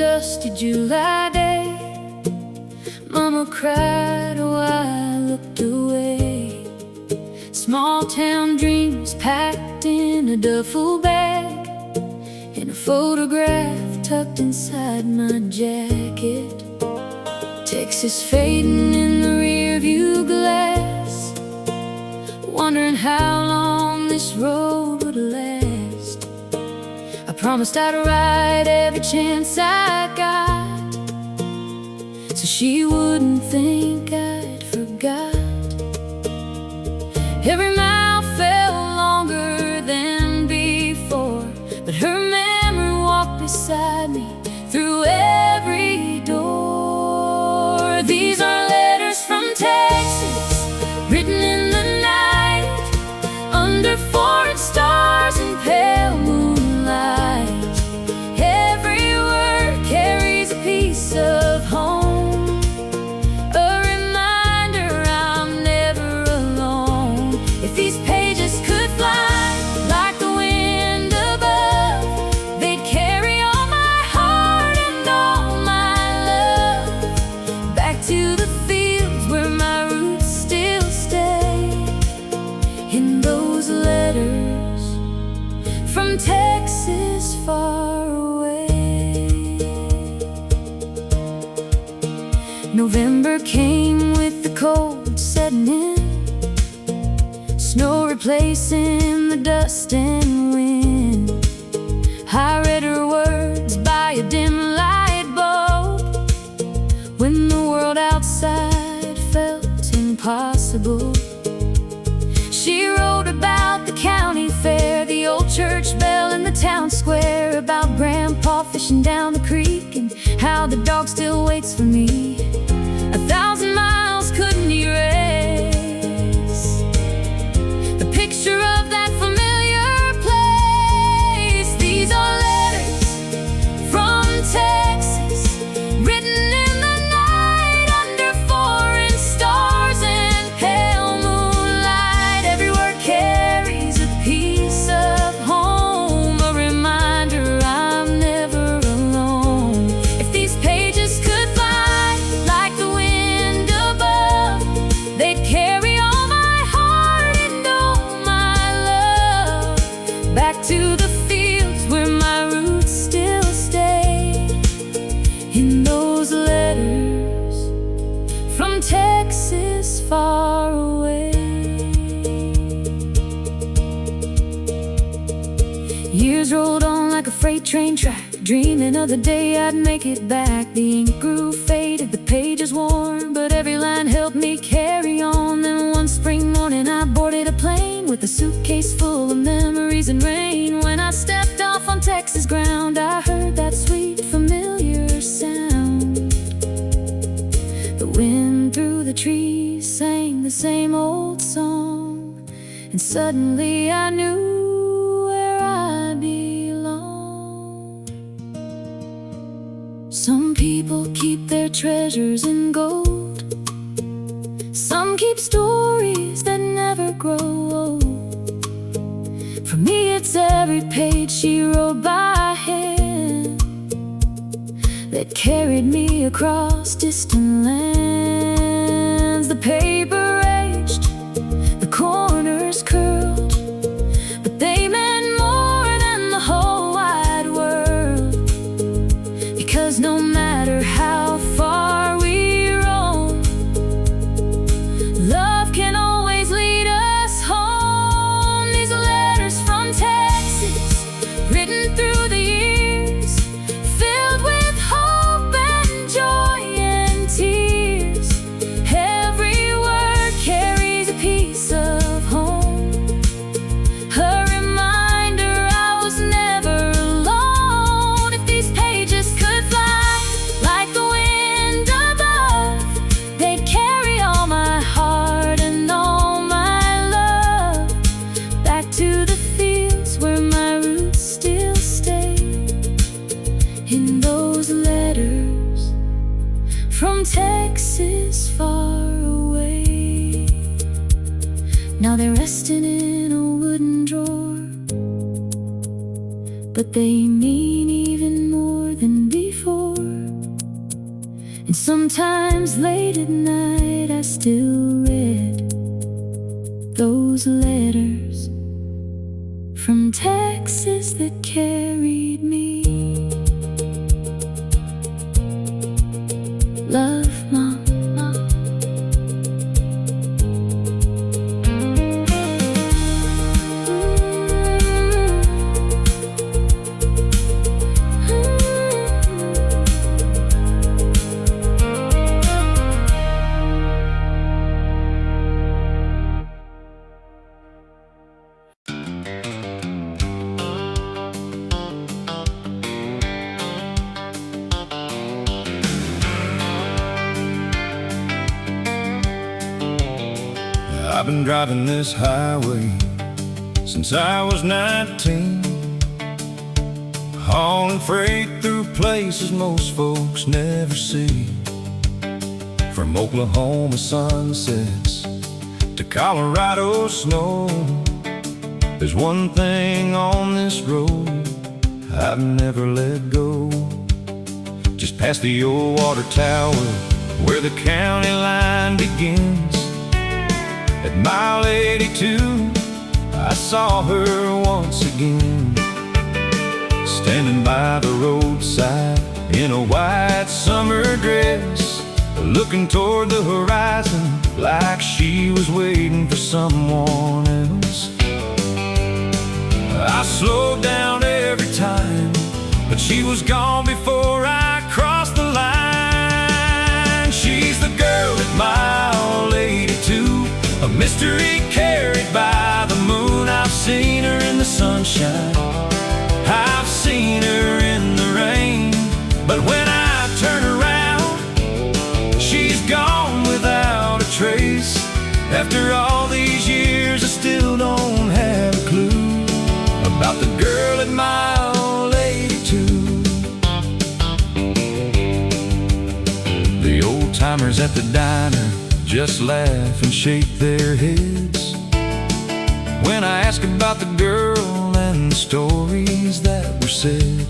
dusty July day. Mama cried while I looked away. Small town dreams packed in a duffel bag, and a photograph tucked inside my jacket. Texas fading in the rearview glass, wondering how long this road would last. I promised I'd ride every chance I got, so she wouldn't think I'd forgot. Every mile felt longer than before, but her memory walked beside me through every door. These are letters from Texas, written in the night, under foreign stars and pale moonlight. Every word carries a piece of home, a reminder I'm never alone. If these pages could fly like the wind above, they'd carry all my heart and all my love back to the fields where my roots still stay. In those letters from Texas far away. November came with the cold setting in, snow replacing the dust and wind. I read her words by a dim light bulb when the world outside felt impossible. She wrote about the county fair, the old church bell in the town square, about Grandpa fishing down the creek, and how the dog still waits for me. 1,000 miles couldn't erase the picture of that familiar place. These are letters from Texas, written in the night, under foreign stars and pale moonlight. Every word carries a piece of home, a reminder I'm never alone. If these pages could fly like the wind above, they'd carry all my heart and all my love back to the fields where my roots still stay. In those letters from Texas far away. Years rolled on like a freight train track, dreaming of the day I'd make it back. The ink grew faded, the pages worn, but every line helped me carry on. Then one spring morning I boarded a plane with a suitcase full of memories and rain. When I stepped off on Texas ground, I heard that sweet familiar sound. The wind through the trees sang the same old song, and suddenly I knew where I belong. Some people keep their treasures in gold, some keep stories that never grow old. For me it's every page she wrote by hand that carried me across distant lands. The paper aged, the corners curled, but they meant more than the whole wide world. Because no matter how far we roam, love can always lead us home. These letters from Texas, written through the years, filled with hope and joy and tears. Every word carries a piece of home, a reminder I was never alone. If these pages could fly like the wind above, they'd carry all my heart and all my love back to the fields where my roots still stay. In those letters from Texas far away. Now they're resting in a wooden drawer, but they mean even more than before. Sometimes late at night I still read those letters from Texas that carried me. Love, Mom. I've been driving this highway since I was 19, hauling freight through places most folks never see. From Oklahoma sunsets to Colorado snow, there's one thing on this road I've never let go. Just past the old water tower where the county line begins, at mile 82, I saw her once again, standing by the roadside in a white summer dress, looking toward the horizon like she was waiting for someone else. I slowed down every time, but she was gone before I crossed the line. She's the girl at mile 82, a mystery carried by the moon. I've seen her in the sunshine, I've seen her in the rain, but when I turn around, she's gone without a trace. After all these years, I still don't have a clue about the girl at mile 82. The old-timers at the diner just laugh and shake their heads when I ask about the girl and the stories that were said.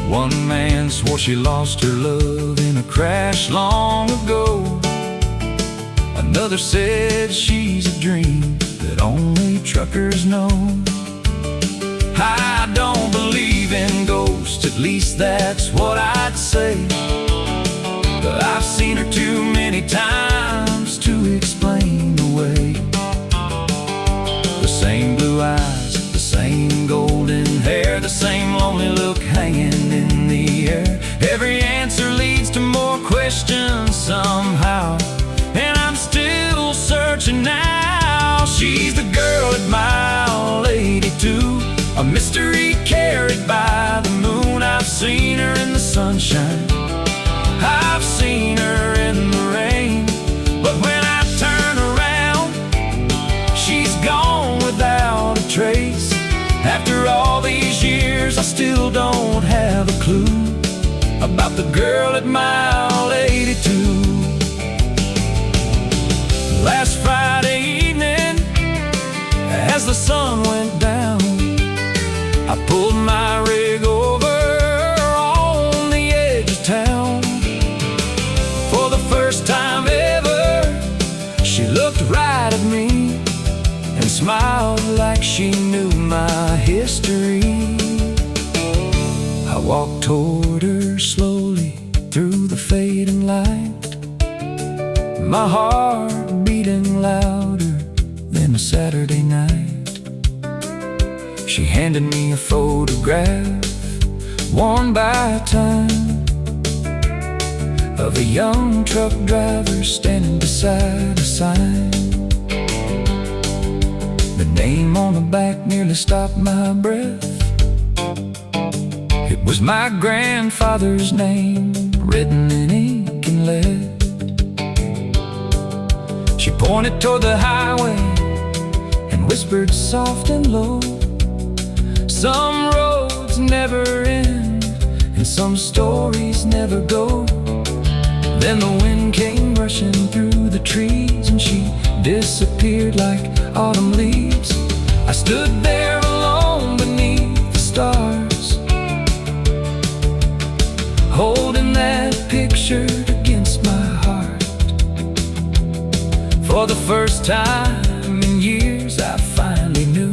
One man swore she lost her love in a crash long ago. Another said she's a dream that only truckers know. I don't believe in ghosts, at least that's what I'd say, but I've seen her too many times to explain away. The same blue eyes, the same golden hair, the same lonely look hanging in the air. Every answer leads to more questions somehow, and I'm still searching now. She's the girl at mile 82, a mystery carried by the moon. I've seen her in the sunshine, I've seen her in the rain, but when I turn around, she's gone without a trace. After all these years, I still don't have a clue about the girl at mile 82. Last Friday evening, as the sun went down, I pulled my rig over on the edge of town. For the first time ever, she looked right at me and smiled like she knew my history. I walked toward her slowly through the fading light, my heart beating louder than a Saturday night. She handed me a photograph, worn by time, of a young truck driver standing beside a sign. The name on the back nearly stopped my breath. It was my grandfather's name, written in ink and lead. She pointed toward the highway and whispered soft and low, some roads never end and some stories never go. Then the wind came rushing through the trees and she disappeared like autumn leaves. I stood there alone beneath the stars, holding that picture For the first time in years I finally knew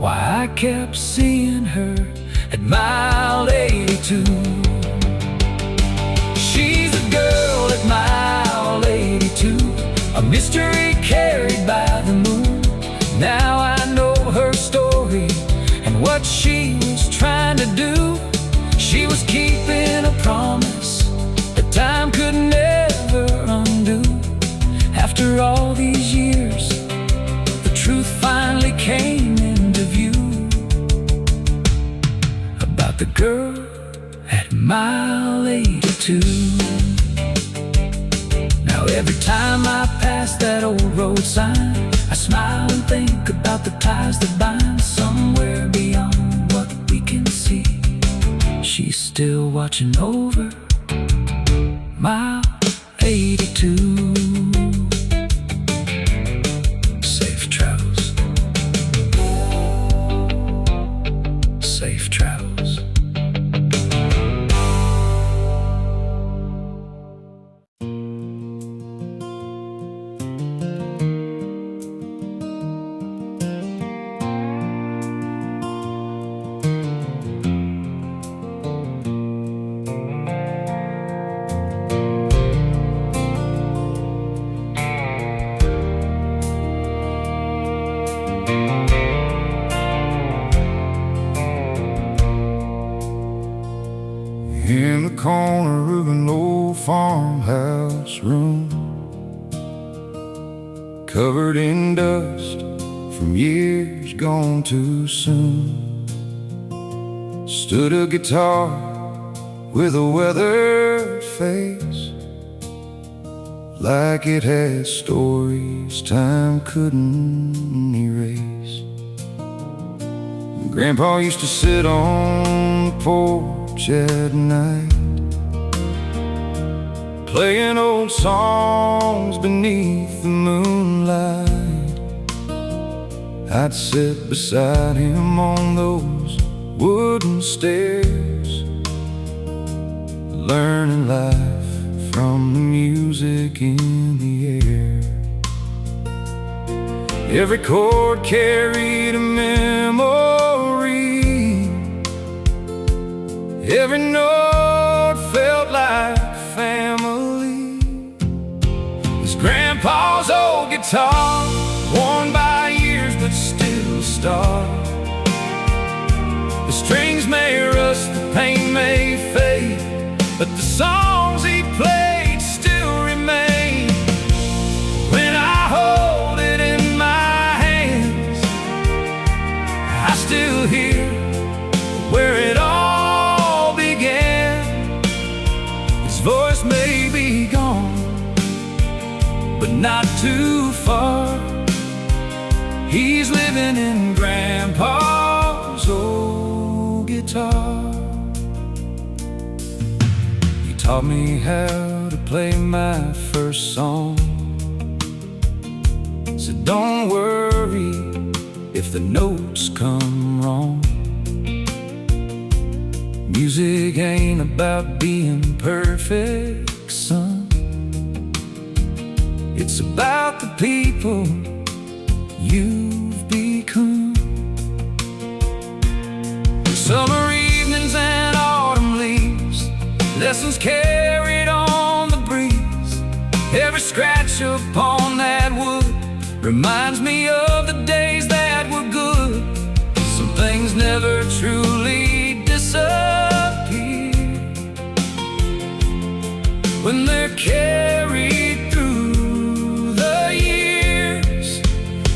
why I kept seeing her at mile 82. She's a girl at mile 82, a mystery carried by the moon. Now I know her story and what she was trying to do. She was keeping a promise that time could never undo. After all these years, the truth finally came into view about the girl at mile 82. Now every time I pass that old road sign, I smile and think about the ties that bind. Somewhere beyond what we can see, she's still watching over mile 82. Safe travels. Safe travels. In the corner of an old farmhouse room, covered in dust from years gone too soon, stood a guitar with a weathered face, like it had stories time couldn't erase. Grandpa used to sit on the porch at night, playing old songs beneath the moonlight. I'd sit beside him on those wooden stairs, learning life from the music in the air. Every chord carried a memory, every note felt like family. This grandpa's old guitar, worn by years but still a star. The strings may rust, the pain may fade, but the songs he played still remain. When I hold it in my hands, I still hear where it all began. His voice may be gone, but not too far. He's living in Grandpa's old guitar. He taught me how to play my first song. So don't worry if the notes come wrong. Music ain't about being perfect, son. It's about the people you've become. Summer evenings and autumn leaves, lessons carried on the breeze. Every scratch upon that wood reminds me of the days that were good. Some things never truly disappear when they're carried through the years.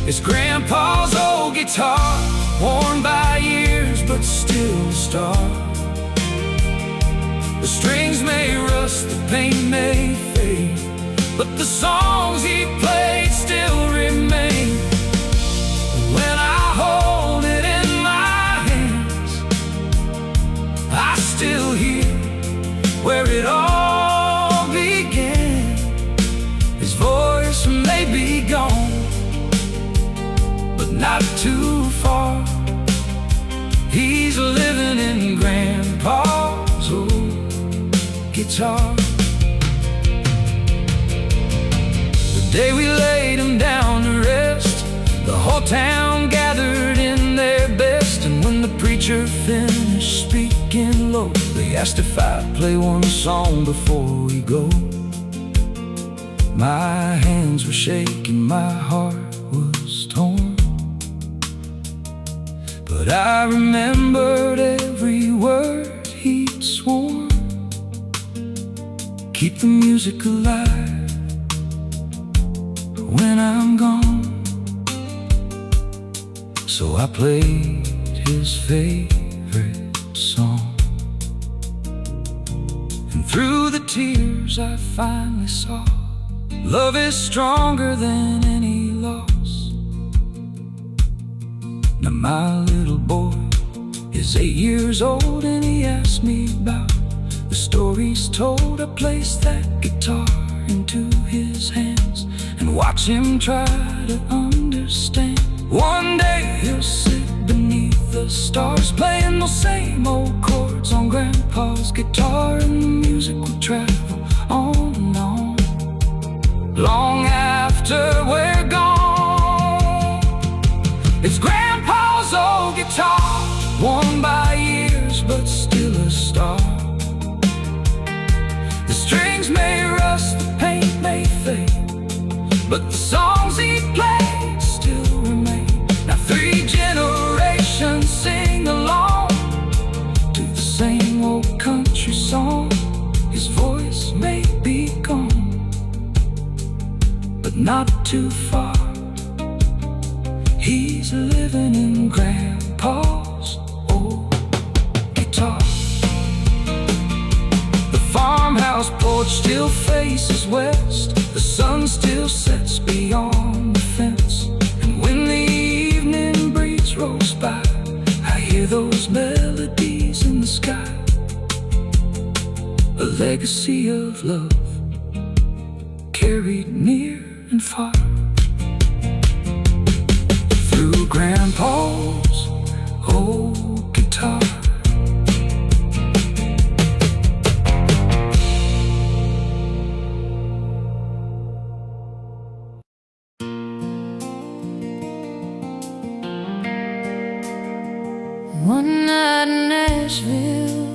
It's Grandpa's old guitar, worn by years but still a star. The strings may rust, the pain may fade, but the songs he played still remain. When I hold it in my hands, I still hear where it all began. His voice may be gone, but not too far. He's living in Grandpa's old guitar. The day we laid him down to rest, the whole town gathered in their best. And when the preacher finished speaking low, they asked if I'd play one song before we go. My hands were shaking, my heart was torn, but I remembered every word he'd sworn. Keep the music alive when I'm gone. So I played his favorite song, and through the tears I finally saw love is stronger than any loss. Now my little boy is 8 years old, and he asked me about the stories told. I placed that guitar into his hands and watch him try to understand. One day he'll sit beneath the stars, playing those same old chords on Grandpa's guitar, and the music will travel on and on, long after we're gone. It's Grandpa's old guitar, worn by years but still a star. The strings may rust, the paint may fade, but the songs he played still remain. Now 3 generations sing along to the same old country song. His voice may be gone, but not too far. He's living in Grandpa's old guitar. The farmhouse porch still faces west, the sun still sets beyond the fence. And when the evening breeze rolls by, I hear those melodies in the sky, a legacy of love carried near and far. Through Grandpa's old guitar. One night in Nashville,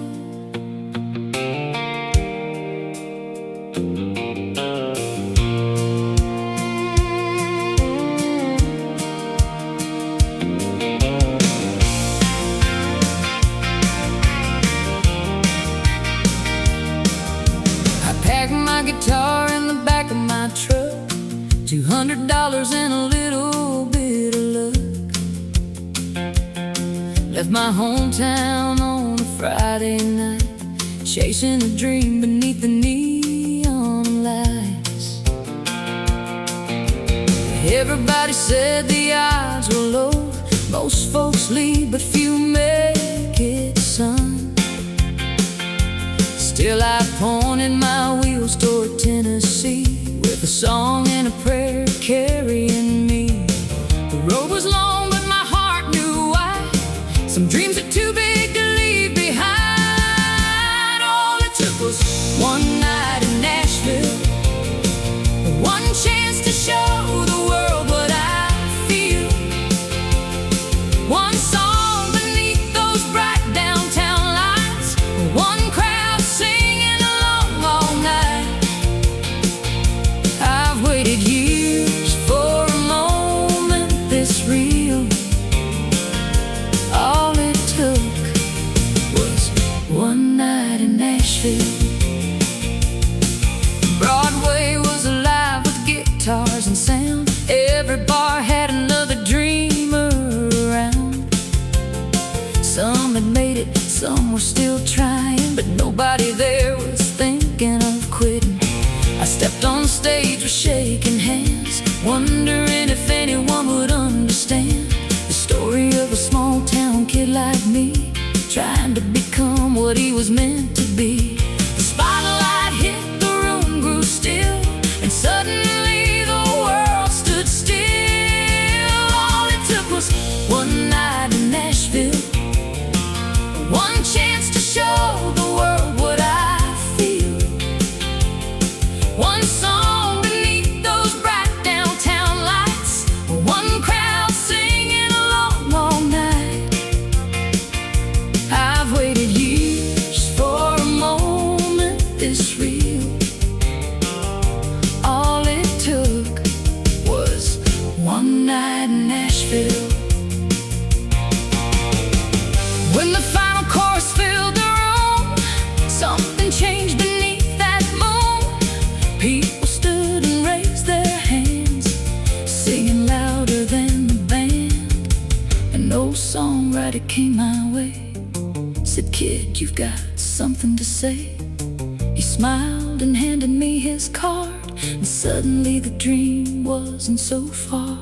I packed my guitar in the back of my truck, $200 and a little bit of luck. Left my hometown on a Friday night, chasing a dream beneath the neon lights. Everybody said the odds were low, most folks leave but few make it, son. Still I pointed my wheels toward Tennessee, with a song and a prayer carrying me. The road was long but my heart knew why. Some dreams are too big to leave behind. All it took was one night in Nashville, one chance to show the world what I feel. One song beneath those bright downtown lights, one crowd singing along all night. I've waited years for a moment this real. All it took was one night in Nashville. Broadway was alive with guitars and sound. Every bar had another dreamer around. Some had made it, some were still trying, but nobody there was thinking of quitting. I stepped on stage with shaking hands, wondering if anyone would understand the story of a small town kid like me, trying to become what he was meant to be. The spotlight hit the room, grew still, and suddenly the world stood still. All it took was one night in Nashville, one chance to show the world what I feel. One song beneath those bright old songwriter came my way, said, "Kid, you've got something to say." He smiled and handed me his card, and suddenly the dream wasn't so far.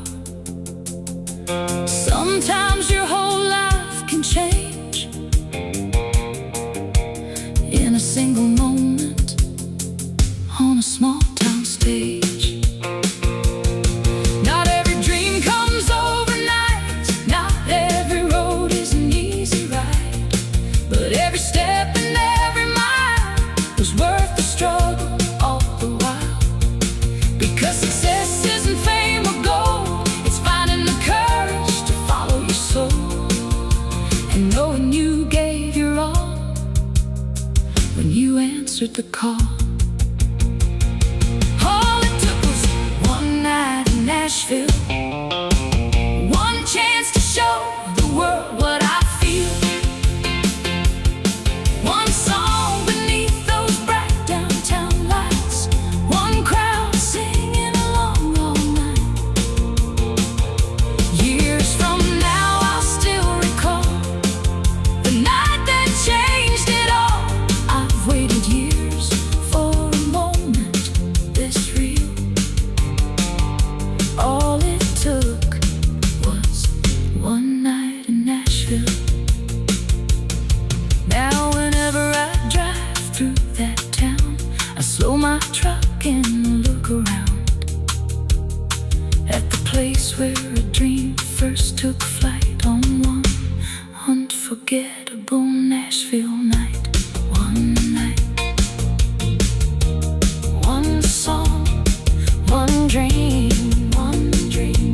Sometimes your whole life can change in a single moment on a small town stage. Not every dream comes overnight, not every road is an easy ride, but every step and every mile was worth the struggle all the while. Because success isn't fame or gold, it's finding the courage to follow your soul, and knowing you gave your all when you answered the call. All it took was one night in Nashville, one chance to show the world what I feel, one song beneath those bright downtown lights, one crowd singing along all night. Years from now I'll still recall the night that changed it all. I've waited years for a moment this real. All it took was one night in Nashville. Now whenever I drive through that town, I slow my truck and look around at the place where a dream first took flight on one unforgettable Nashville night. One night, one song, one dream, one dream.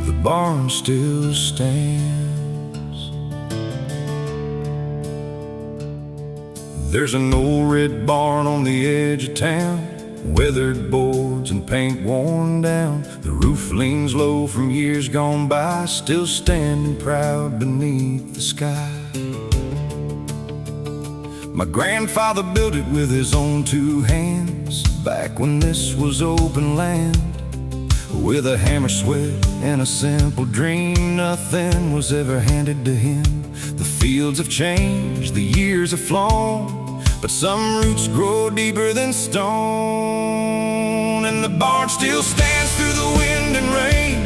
The barn still stands. There's an old red barn on the edge of town, weathered boards and paint worn down. The roof leans low from years gone by, still standing proud beneath the sky. My grandfather built it with his own two hands, back when this was open land. With a hammer, sweat, and a simple dream, nothing was ever handed to him. The fields have changed, the years have flown, but some roots grow deeper than stone. And the barn still stands through the wind and rain,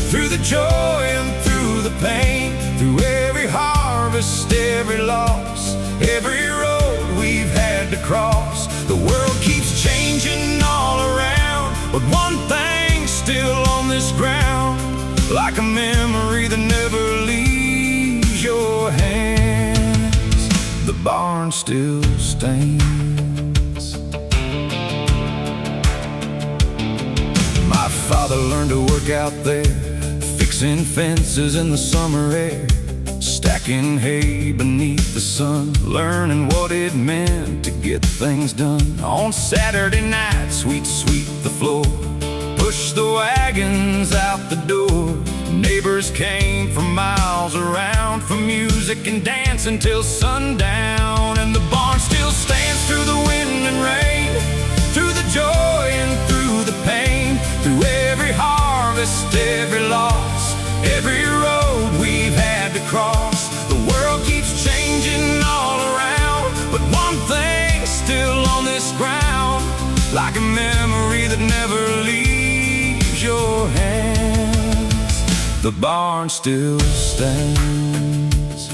through the joy and through the pain, through every harvest, every loss, every road we've had to cross. The world keeps changing all around, but one thing's still on this ground, like a memory that never leaves your hands. The barn still stands. My father learned to work out there, fixing fences in the summer air, stacking hay beneath the sun, learning what it meant to get things done. On Saturday nights we'd sweep the floor, push the wagons out the door. Neighbors came from miles around for music and dance until sundown. And the barn still stands through the wind and rain, through the joy and through the pain, through every harvest, every loss, every road we've had to cross. The world keeps changing all around, but one thing's still on this ground, like a memory that never leaves your hands. The barn still stands.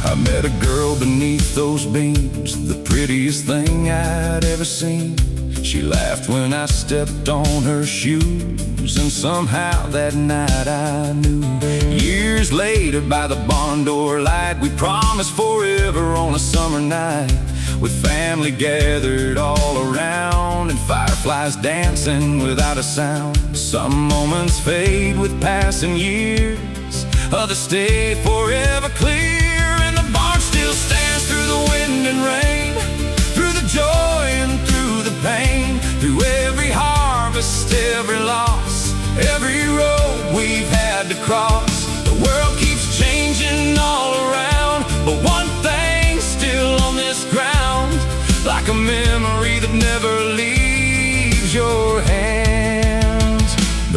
I met a girl beneath those beams, the prettiest thing I'd ever seen. She laughed when I stepped on her shoes, and somehow that night I knew. Years later by the barn door light, we promised forever on a summer night, with family gathered all around and fireflies dancing without a sound. Some moments fade with passing years, others stay forever clear. And the barn still stands through the wind and rain, through the joy and through the pain, through every harvest,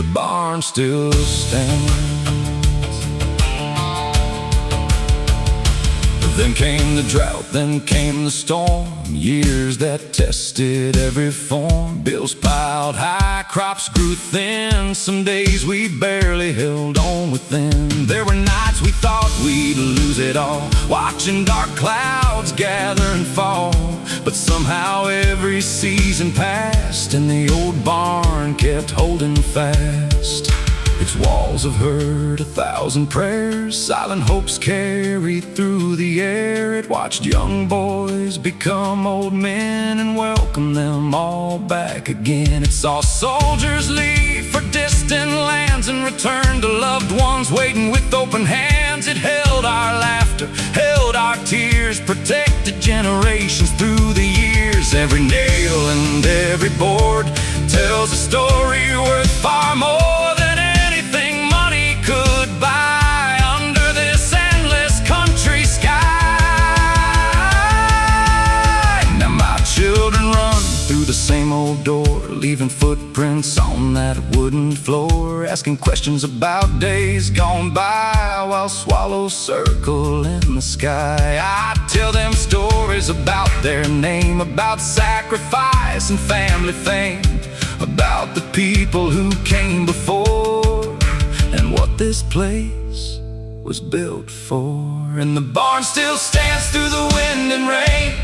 the barn still stands. Then came the drought, then came the storm, years that tested every form. Bills piled high, crops grew thin, some days we barely held on within. There were nights we thought we'd lose it all, watching dark clouds gather and fall. But somehow every season passed, and the old barn kept holding fast. Its walls have heard 1,000 prayers, silent hopes carried through the air. It watched young boys become old men and welcomed them all back again. It saw soldiers leave for distant lands and return to loved ones waiting with open hands. It held our laughter, held our tears, protected generations through the years. Every nail and every board tells a story worth far more than anything money could buy under this endless country sky. Now my children run through the same old door, leaving footprints on that wooden floor, asking questions about days gone by while swallows circle in the sky. I tell them stories about their name, about sacrifice and family fame, about the people who came before and what this place was built for. And the barn still stands through the wind and rain,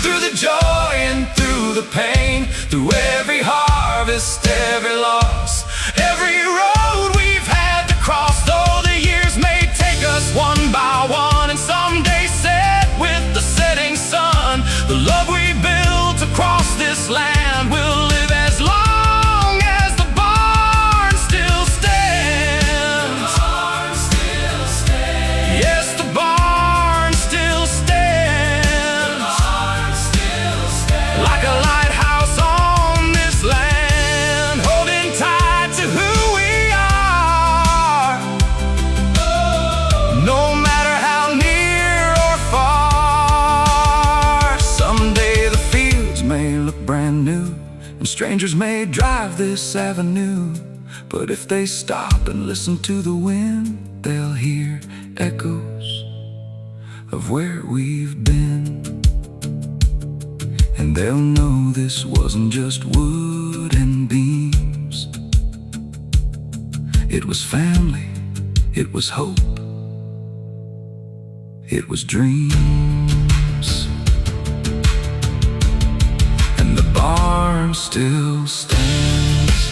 through the joy and through the pain, through every harvest, every loss, every road we've had to cross. Though the years may take us one by one and someday set with the setting sun, the love we built across this land will live as long as the barn still stands. The barn still stands. Yes, the barn still stands. The barn still stands. Like a lighthouse on this land, holding tight to who we are. No matter how near or far, someday the fields may look brand new and strangers may drive this avenue, but if they stop and listen to the wind, they'll hear echoes of where we've been. And they'll know this wasn't just wood and beams. It was family, it was hope, it was dreams. And the barn still stands.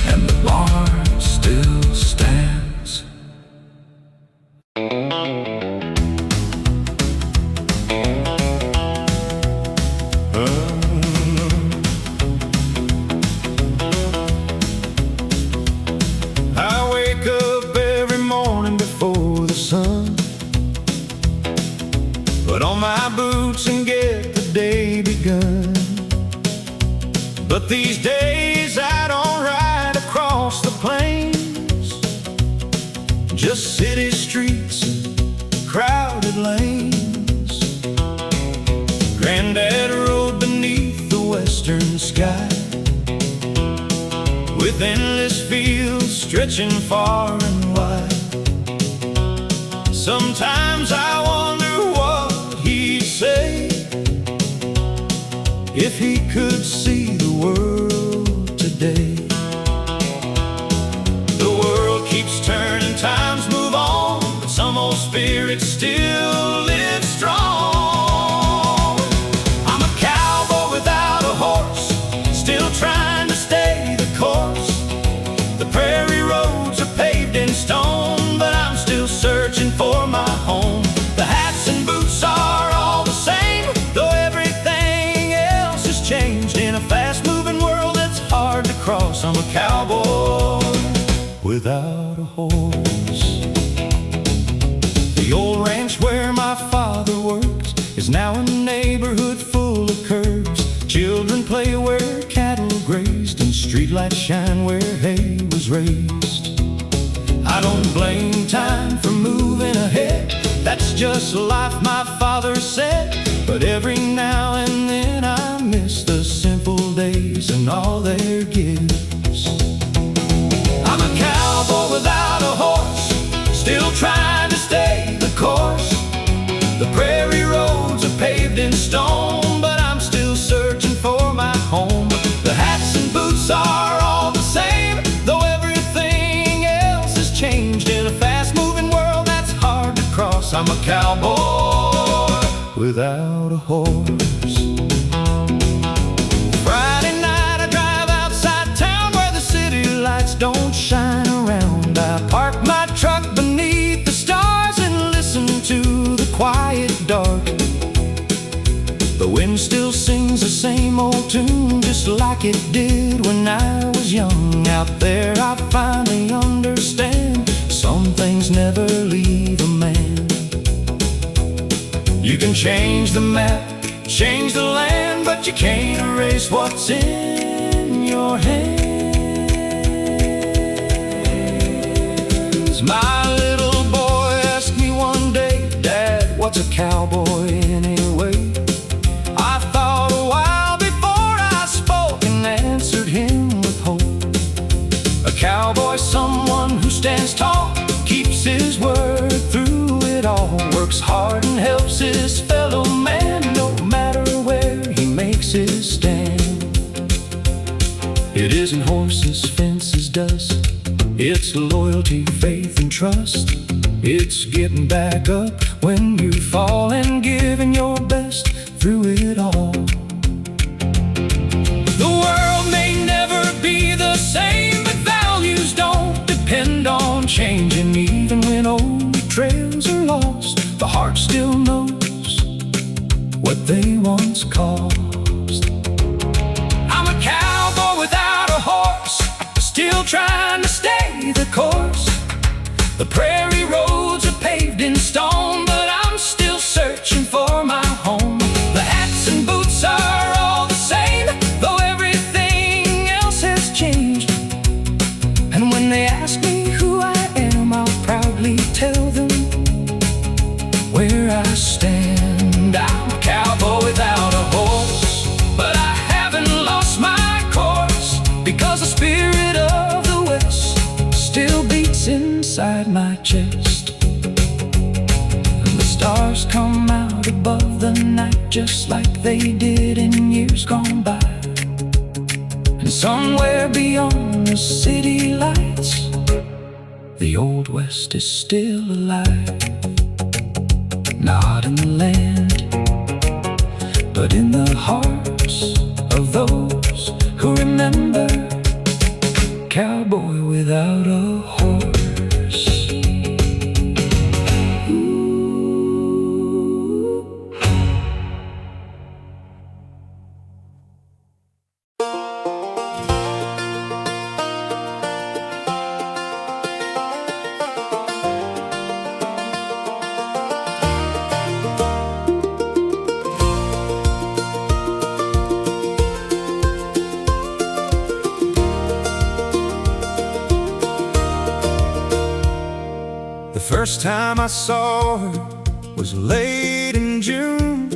And the barn still stands. I wake up every morning before the sun, put on my boots and get the day begun. But these days I don't ride across the plains, just city streets, crowded lanes. Granddad rode beneath the western sky, with endless fields stretching far and wide. Sometimes I wonder what he'd say if he could see the world today. The world keeps turning, times move on, but some old spirit still lives strong. I'm a cowboy without a horse, still trying to stay the course. The prairie roads are paved in stone, but I'm still searching for my home. The hats and boots are all the same, though everything else has changed. In a fast-moving world that's hard to cross, I'm a cowboy without a horse. The old ranch where my father works is now a neighborhood full of curbs. Children play where cattle grazed, and streetlights shine where hay was raised. I don't blame time for moving ahead, that's just life my father every now and then I miss the simple days and all their gifts. I'm a cowboy without a horse, still trying to stay the course. The prairie roads are paved in stone, but I'm still searching for my home. The hats and boots are all the same, though everything else has changed in a fast-moving world that's hard to cross. I'm a cowboy without a horse. Friday night I drive outside town where the city lights don't shine around. I park my truck beneath the stars and listen to the quiet dark. The wind still sings the same old tune, just like it did when I was young. Out there I finally understand, some things never leave a man. You can change the map, change the land, but you can't erase what's in your hands. My little boy asked me one day, "Dad, what's a cowboy anyway?" I thought a while before I spoke and answered him with hope. A cowboy, someone who stands tall, keeps his word through it all, works hard and helps his fellow man, no matter where he makes his stand. It isn't horses, fences, dust, it's loyalty, faith, and trust. It's getting back up when you fall and giving your best through it all. The world may never be the same, but values don't depend on changing. Even when old trails are lost, the heart still knows what they once cost. I'm a cowboy without a horse, still trying to stay the course. The prairie roads are paved in stone, but I'm still searching for my home. The hats and boots are all the same, though everything else has changed. And when they ask me who I am, I'll proudly tell them where I stand. I'm a cowboy without a horse, but I haven't lost my course, because the spirit of the West still beats inside my chest. And the stars come out above the night just like they did in years gone by. And somewhere beyond the city lights, the old West is still alive. Not in the land, but in the hearts of those who remember. Cowboy without a horse. First time I saw her was late in June,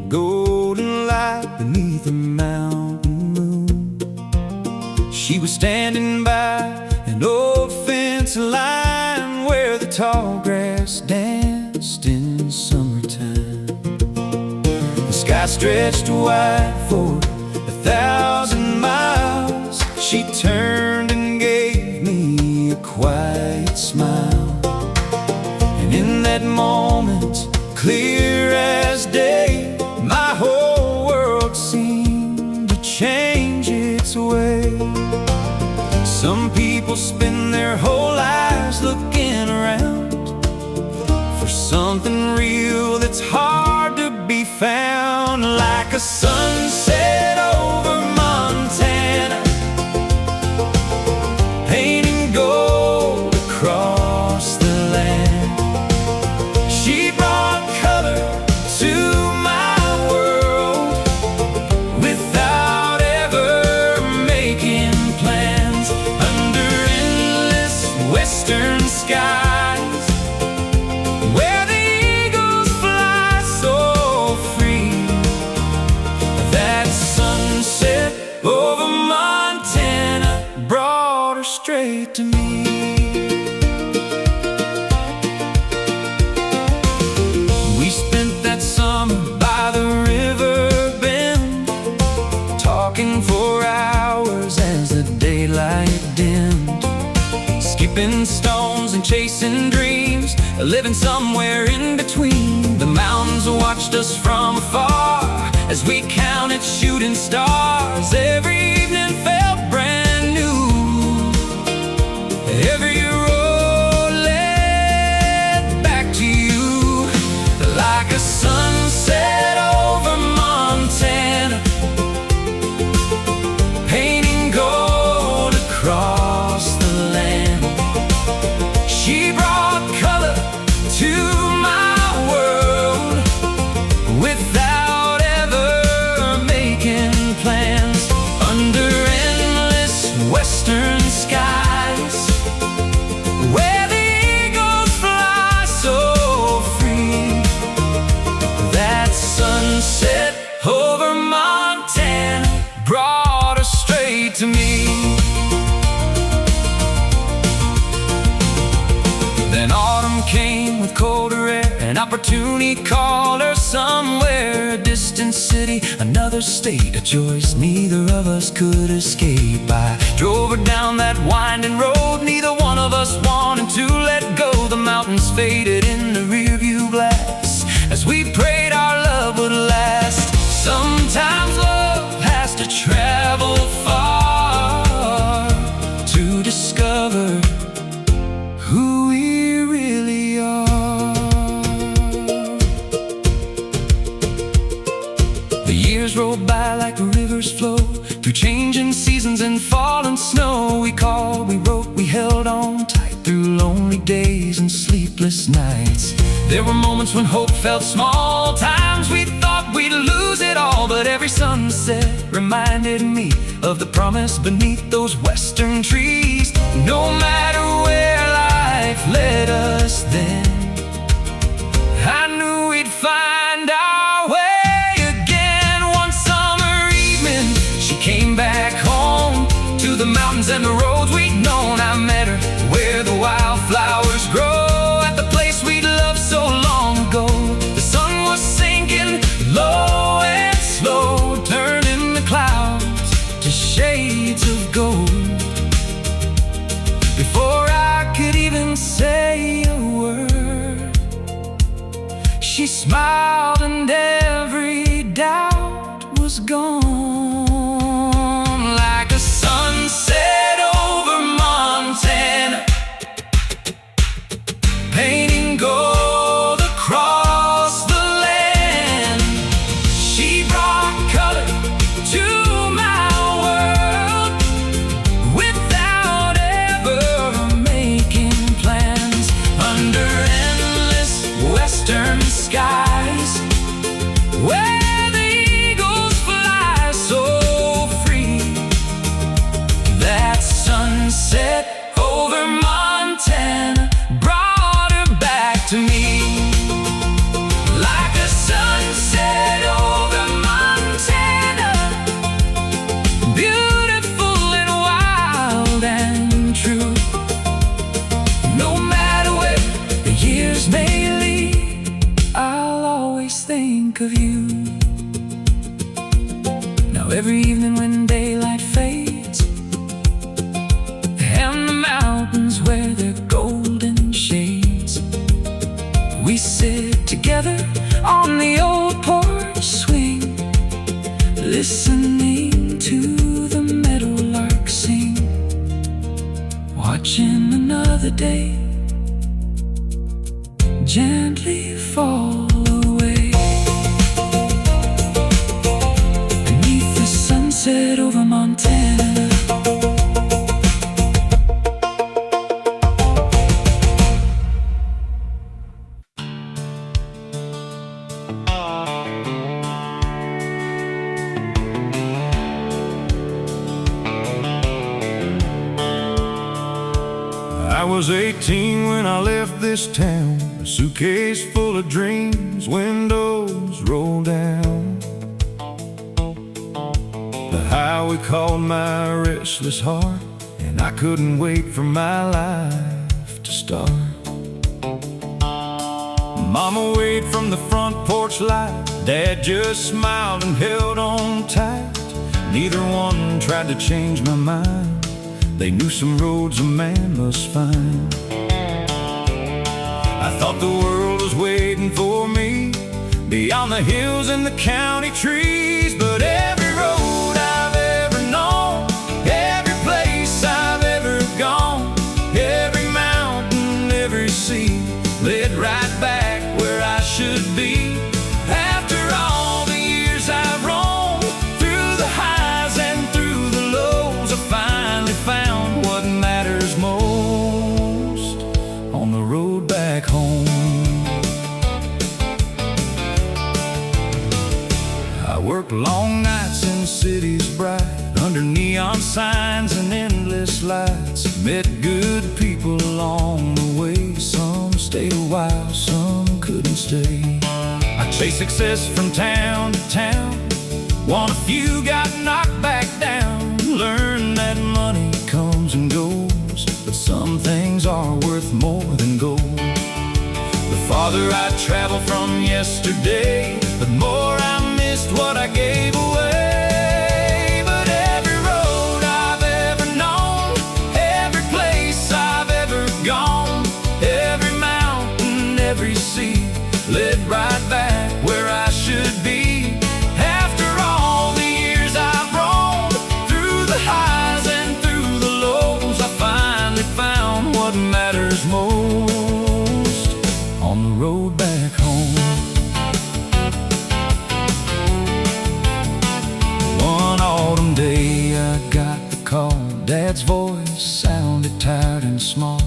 golden light beneath a mountain moon. She was standing by an old fence line where the tall grass danced in summertime. The sky stretched wide for 1,000 miles. She turned and gave me a quiet smile. In that moment, clear as day, my whole world seemed to change its way. Some people spend their whole lives looking around for something real that's hard to be found. Like a sunset over Montana, painting gold across the land. She brought color to my world without ever making plans. Under endless western skies, where the eagles fly so free. living somewhere in between. The mountains watched us from afar as we counted shooting stars. Every evening felt brand new. Every road led back to you, like a sunset over Montana, painting gold across the land. She brought color to my world without ever making plans. Under endless western skies, where the eagles fly so free, that sunset over Montana brought her straight to me. Then autumn came with colder air, an opportunity called her somewhere, a distant city, another state, a choice neither of us could escape. I drove her down that winding road, neither one of us wanted to let go. The mountains faded in the rearview glass as we prayed our love would last. Sometimes love has to travel far to discover who we really are. The years rolled by like rivers flow through changing seasons and falling snow. We called, we wrote, we held on tight through lonely days and sleepless nights. There were moments when hope felt small, times we thought we'd lose it all, but every sunset reminded me of the promise beneath those western trees. No matter where life led us then, I knew we'd find our way again. One summer evening, she came back home to the mountains and the roads we'd known. I met her where the wildflowers grow, at the place we'd loved so long ago. The sun was sinking low and slow, turning the clouds to shades of gold. Before I could even say a word, she smiled and every doubt was gone. Like a sunset over Montana, painting gold across the land. She brought color to my world without ever making plans. Under endless western skies, where the eagles fly so free, that sunset over Montana brought her back to me. Like a sunset over Montana, beautiful and wild and true. No matter where the years may lead, I'll always think of you. Now every evening when daylight fades and the mountains wear their golden shades, we sit together on the old porch swing, listening to the meadowlark sing, watching another day gently fall away. Beneath the sunset over Montana, I was 18 when I left this town, a suitcase full of dreams, windows rolled down. The highway called my restless heart, and I couldn't wait for my life to start. Mama waved from the front porch light, Dad just smiled and held on tight. Neither one tried to change my mind. They knew some roads a man must find. I thought the world was waiting for me beyond the hills and the county trees. But every road I've ever known, every place I've ever gone, every mountain, every sea led right back where I should be. After all the years I've roamed through the highs and through the lows, I finally found what matters most on the road back home. I worked long nights in cities bright, under neon signs and endless lights. Met good people along the way. Some stayed a while, some couldn't stay. I chased success from town to town, won a few, got knocked back down. Learned that money comes and goes, but some things are worth more than gold. The farther I travel from yesterday, the more I missed what I gave away. But every road I've ever known, every place I've ever gone, every mountain, every sea led right back where I should be. After all the years I've roamed through the highs and through the lows, I finally found what matters most on the road back home. One autumn day I got the call. Dad's voice sounded tired and small.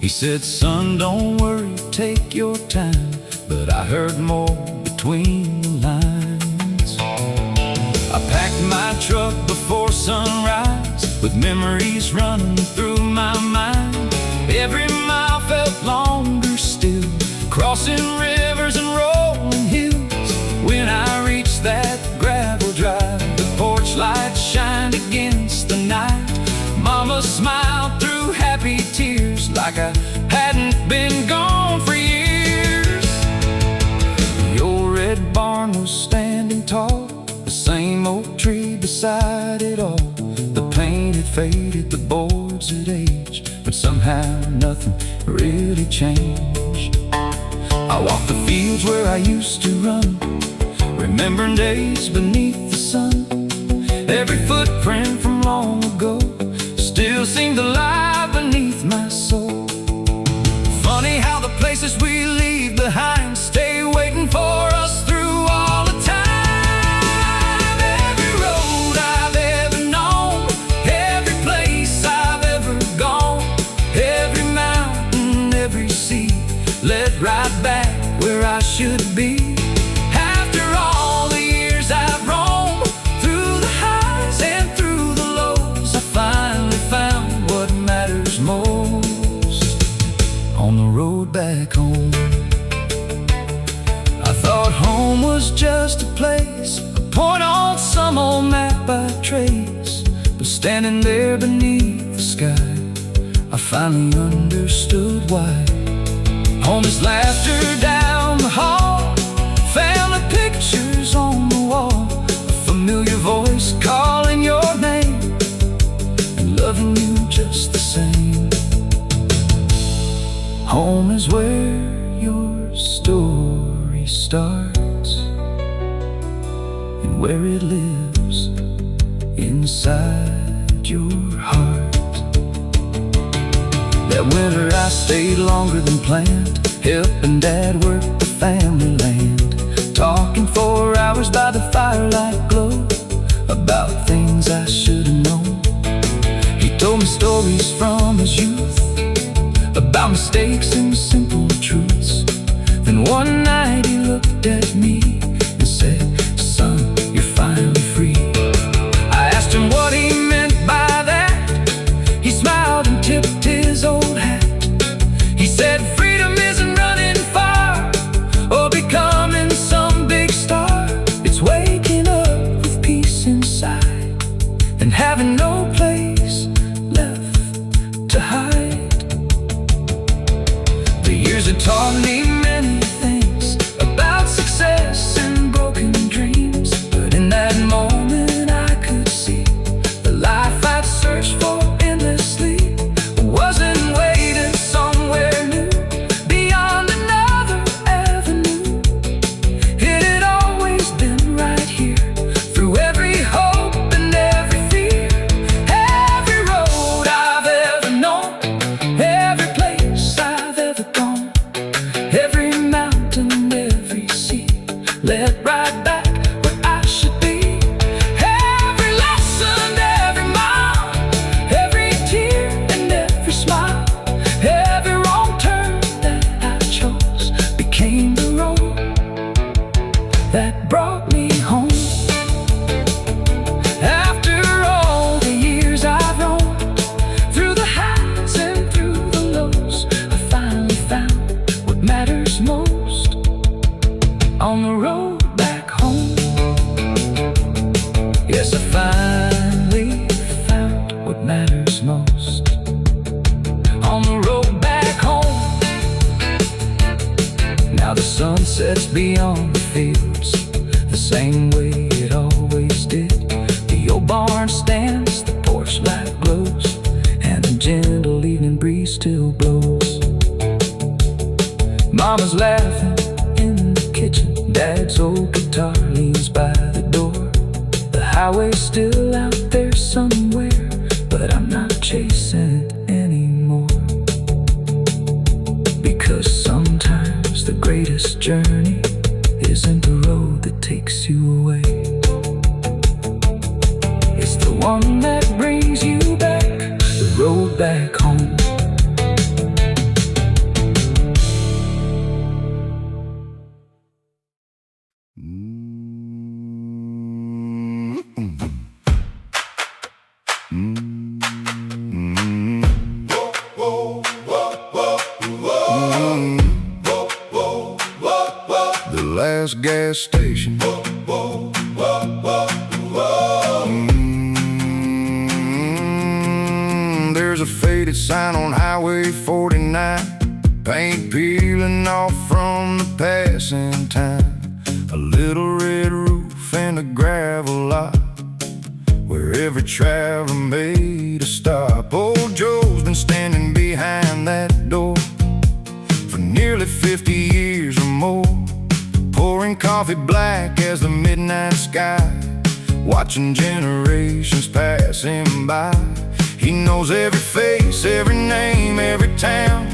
He said, "Son, don't worry, take your time." But I heard more between the lines. I packed my truck before sunrise, with memories running through my mind. Every mile felt longer still, crossing rivers and rolling hills. When I reached that gravel drive, the porch light shined against the night. Mama smiled through happy tears, like I hadn't been gone for years. The old red barn was standing tall, the same oak tree beside it all. The paint had faded, the boards had aged, but somehow nothing really changed. I walked the fields where I used to run, remembering days beneath the sun. Every footprint from long ago still seemed alive beneath my soul. Funny how the places we leave behind stay waiting for us through all the time. Every road I've ever known, every place I've ever gone, every mountain, every sea led right back where I should be. After all the years I've roamed through the highs and through the lows, I finally found what matters most on the road back home. I thought home was just a place, a point on some old map I trace. But standing there beneath the sky, I finally understood why. Home is laughter down the hall, family pictures on the wall, a familiar voice calling your name and loving you just the same. Home is where your story starts and where it lives inside your heart. That winter I stayed longer than planned, helping Dad work the family land, talking for hours by the firelight glow about things I should have known. He told me stories from his youth, about mistakes and simple truths. Then one night he looked at me and said, "Son, you're finally free." I asked him what he meant by that. He smiled and tipped his old hat. He said, "Freedom isn't running far or becoming some big star. It's waking up with peace inside and having no place left to hide." The years had taught me many things about success and broken dreams, but in that moment I could see the life I'd searched for endlessly wasn't waiting somewhere new beyond led right back where I should be. Every lesson, every mile, every tear and every smile, every wrong turn that I chose became the road that brought me home. After all the years I've roamed, through the highs and through the lows, I finally found what matters most on the road back home. Yes, I finally found what matters most on the road back home. Now the sun sets beyond the fields the same way it always did. The old barn stands, the porch light glows, and a gentle evening breeze still blows. Mama's laughing in the kitchen, Dad's old guitar leans by the door. The highway's still out there somewhere, but I'm not chasing it anymore. Because sometimes the greatest journey isn't the road that takes you away. It's the one that brings you back, the road back home. The last gas station. There's a faded sign on Highway 49, paint peeling off from the passing time. A little red roof and a gravel lot where every traveler made a stop. Old Joe's been standing behind that door for nearly 50 years or more, pouring coffee black as the midnight sky, watching generations pass him by. He knows every face, every name, every town,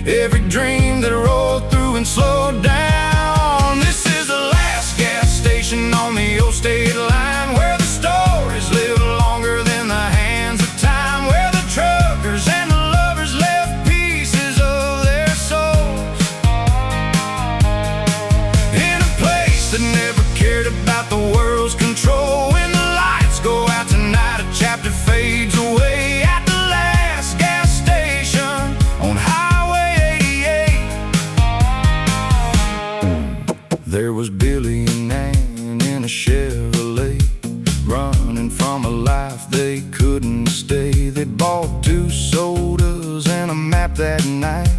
every dream that rolled through and slowed down. This is the last gas station on the old state line, where the stories live longer than the hands of time, where the truckers and the lovers left pieces of their souls in a place that never cared about the world's control. When the lights go out tonight, a chapter fades away at the last gas station on Highway 88. There was Billy and Ann in a Chevrolet, running from a life they couldn't stay. They bought 2 sodas and a map that night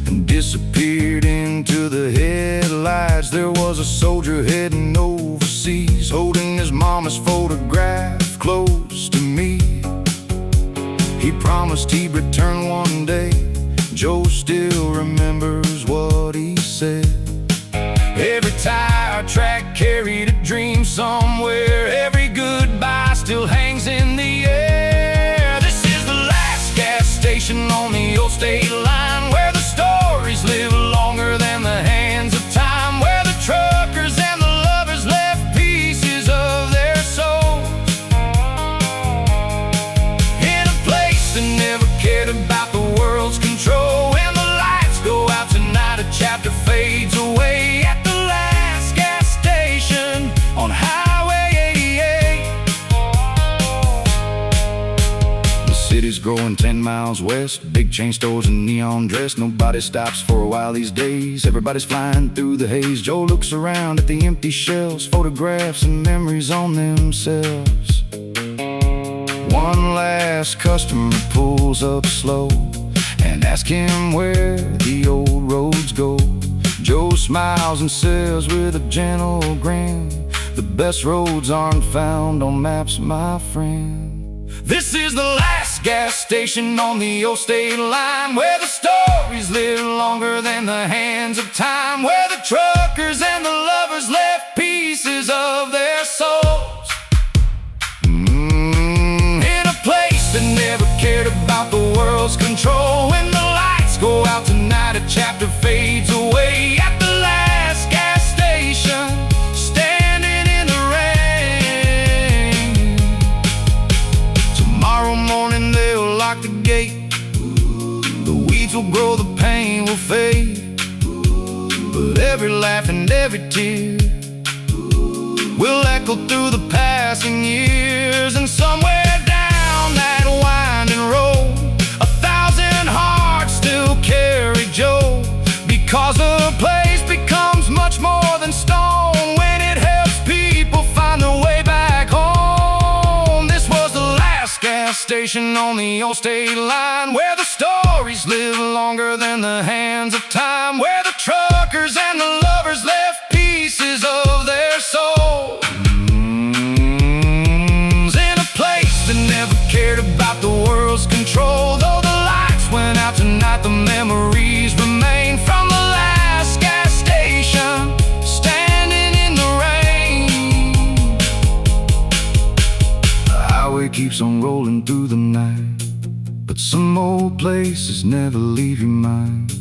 and disappeared into the headlights. There was a soldier heading overseas, holding his mama's photograph close to me. He promised he'd return one day. Joe still remembers what he said. Every tire track carried a dream somewhere, every goodbye still hangs in the air. This is the last gas station on the old state line, where the stories live longer than the hands of time, where the truckers and the lovers left pieces of their souls in a place that never cared about the world's control. When the lights go out tonight, a chapter fades away at the last gas station on Highway 88. The city's growing 10 miles west, big chain stores and neon dress. Nobody stops for a while these days, everybody's flying through the haze. Joe looks around at the empty shelves, photographs and memories on themselves. One last customer pulls up slow and asks him where the old roads go. Joe smiles and says with a gentle grin, the best roads aren't found on maps, my friend. This is the last gas station on the old state line, where the stories live longer than the hands of time, where the truckers and the lovers left pieces of their souls in a place that never cared about the world's control. When the lights go out tonight, a chapter fades away at the last gas station every laugh and every tear will echo through the passing years. And somewhere down that winding road, 1,000 hearts still carry Joe, because the place becomes much more than stone when it helps people find their way back home. This was the last gas station on the old state line, where the stories live longer than the hands of time, where the truckers and the lovers left pieces of their souls in a place that never cared about the world's control. Though the lights went out tonight, the memories remain from the last gas station, standing in the rain. The highway keeps on rolling through the night, but some old places never leave your mind.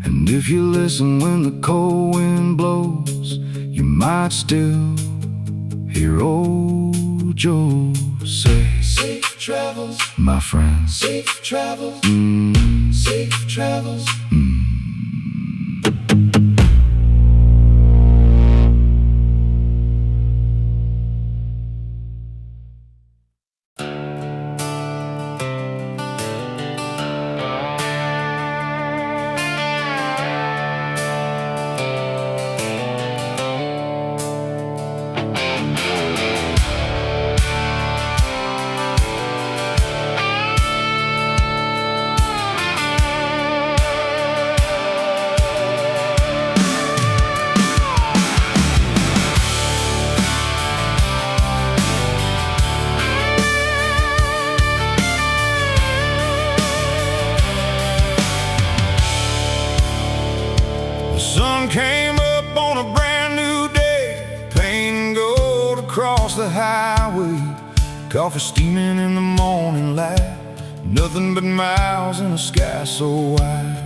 And if you listen when the cold wind blows, you might still hear old Joe say, "Safe travels, my friend. Safe travels, safe travels." The sun came up on a brand new day, paint and gold across the highway, coffee steaming in the morning light, nothing but miles in a sky so wide.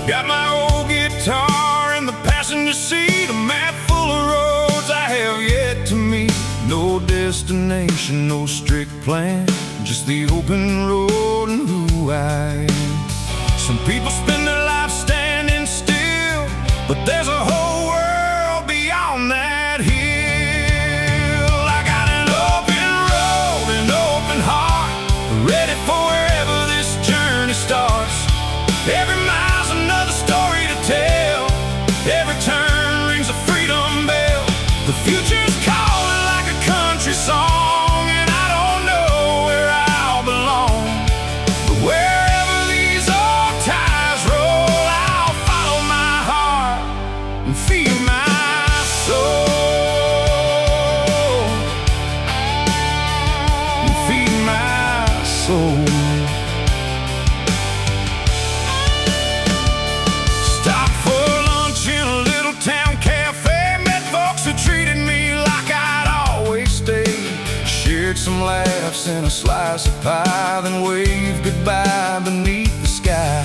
Got my old guitar in the passenger seat, a map full of roads I have yet to meet. No destination, no strict plan, just the open road and who I am. Some people spend their life standing still, but there's a whole world beyond that hill. I got an open road, an open heart, ready for wherever this journey starts. Every mile's another story to tell, every turn rings a freedom bell. The future's calling like a country song, and I don't know where I'll belong, but wherever these old tires roll, I'll follow my heart and feed my soul, and feed my soul. Stopped for lunch in a little town cafe, met folks who treated me like I'd always stay, shared some laughs and a slice of pie, then waved goodbye beneath the sky.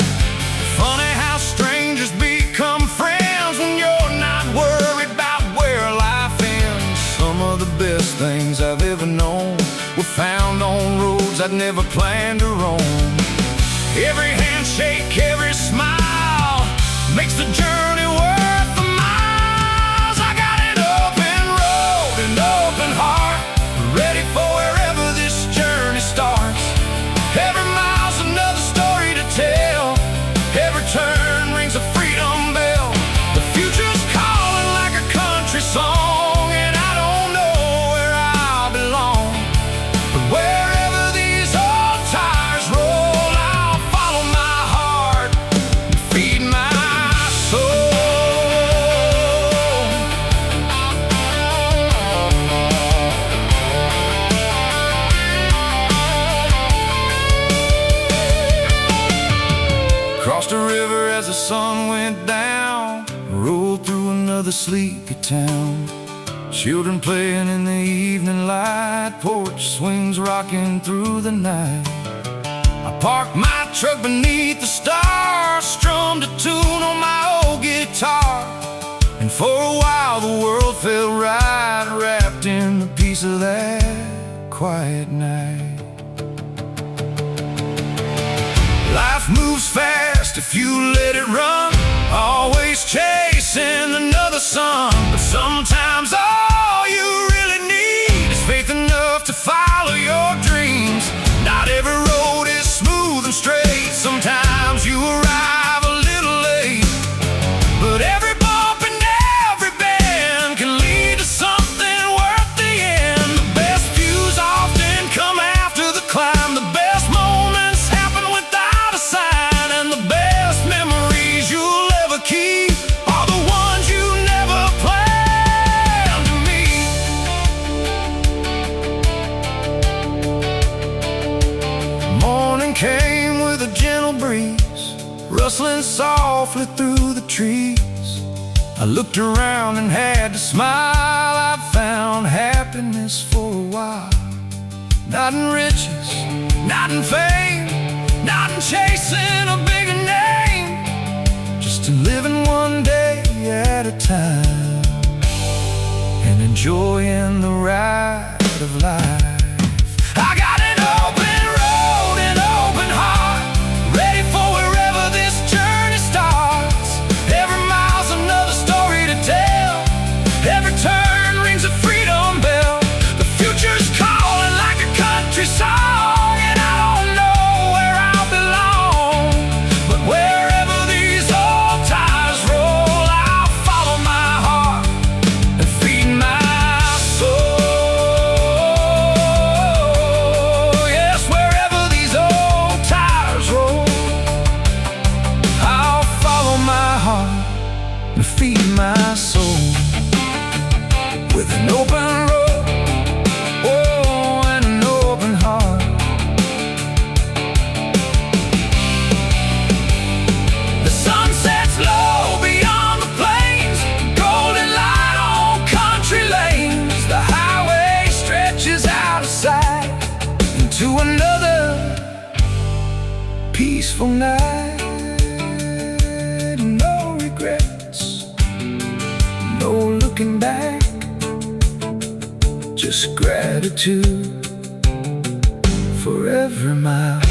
Funny how strangers become friends when you're not worried about where life ends. Some of the best things I've ever known were found on roads I'd never planned to roam. Every handshake, every smile makes the journey worth the miles. I got an open road, an open heart, ready for wherever this journey starts. Every mile's another story to tell, every turn rings a freedom bell. The future's calling like a country song, and I don't know where I'll belong, but wherever these old tires roll, I'll follow my heart and feed my soul. Crossed a river as the sun went down, rolled through another sleepy town. Children playing in the evening light, porch swings rocking through the night. I parked my truck beneath the stars, strummed a tune on my old guitar, and for a while the world felt right, wrapped in the peace of that quiet night. Life moves fast if you let it run. always chasing another sun. But sometimes all you really need is faith enough to follow your dreams. Not every road is smooth and straight. Sometimes you arrive a little late, but every bump and every bend can lead to something worth the end. The best views often come after the climb. The best moments happen without a sign, and the best memories you'll ever keep are the ones you never planned to meet. Morning came with a gentle breeze, rustling softly through the trees. I looked around and had to smile. I found happiness for a while. Not in riches, not in fame, not in chasing a bigger name, just in living one day at a time and enjoying the ride of life. I got an open road, an open heart, ready for wherever this journey starts. Every mile's another story to tell, every turn rings a freedom bell. The future's calling like a country song, and I don't know where I'll belong, but wherever these old tires roll, I'll follow my heart and feed my soul. Yes, wherever these old tires roll, I'll follow my heart and feed my soul. With an open road, oh, and an open heart. The sun sets low beyond the plains, golden light on country lanes. The highway stretches out of sight into another peaceful night. No regrets, no looking back, just gratitude for every mile.